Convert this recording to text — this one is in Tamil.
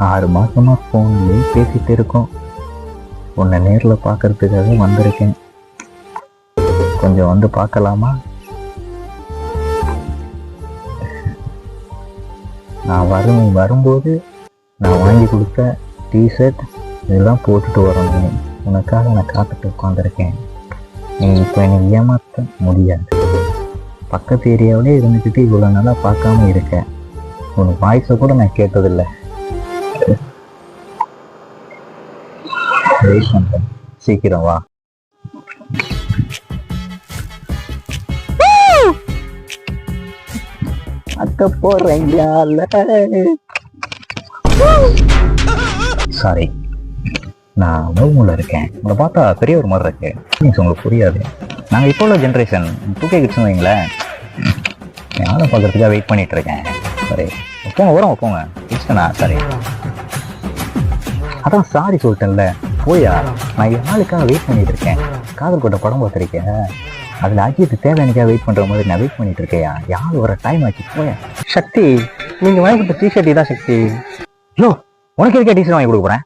6 மாசமா ஃபோன்லேயே பேசிட்டு இருக்கோம். உன்னை நேரில் பார்க்கறதுக்காக வந்திருக்கேன். கொஞ்சம் வந்து பார்க்கலாமா? நான் வரும்போது நான் வாங்கி கொடுத்த டிஷர்ட் இதெல்லாம் போட்டுட்டு வரணும். உனக்காக நான் காத்துட்டு உட்காந்துருக்கேன். நீ இப்போ என்னை ஏமாற்ற முடியாது. பக்கத்து ஏரியாவிலே இருந்துக்கிட்டு இவ்வளோ நல்லா பார்க்காம இருக்கேன். உனக்கு வாய்ஸை கூட நான் கேட்டதில்லை. வெயிட் பண்ணுறேன், சீக்கிரம் வா. அக்க போறேங்க. சாரி, நான் நோவுல இருக்கேன். உங்களை பார்த்தா பெரிய ஒரு மாதிரி இருக்கு. உங்களுக்கு புரியாது. நாங்கள் இப்போ உள்ள ஜென்ரேஷன் 2K கிட்ஸ் வைங்களேன். நானும் பார்க்கறதுக்காக வெயிட் பண்ணிட்டு இருக்கேன். சரி போங்க, வரோம் போங்க. இஷ்டண்ணா சரி. அதான் சாரி சொல்லிட்டேன்ல, போயா. நான் யாருக்காக வெயிட் பண்ணிட்டு இருக்கேன். காதல் கோட்டை படம் பார்த்துருக்கேன். அதில் அஜித் தேவையானிக்காக வெயிட் பண்ணுற மாதிரி நான் வெயிட் பண்ணிட்டு இருக்கேயா. யார் வர டைம் ஆச்சு, போயா. சக்தி, நீங்க வாங்கி கொடுத்த டிஷர்ட் தான் சக்தி. யோ, உனக்கு எதுக்கே டிஷர்ட் வாங்கி கொடுக்க போறேன்?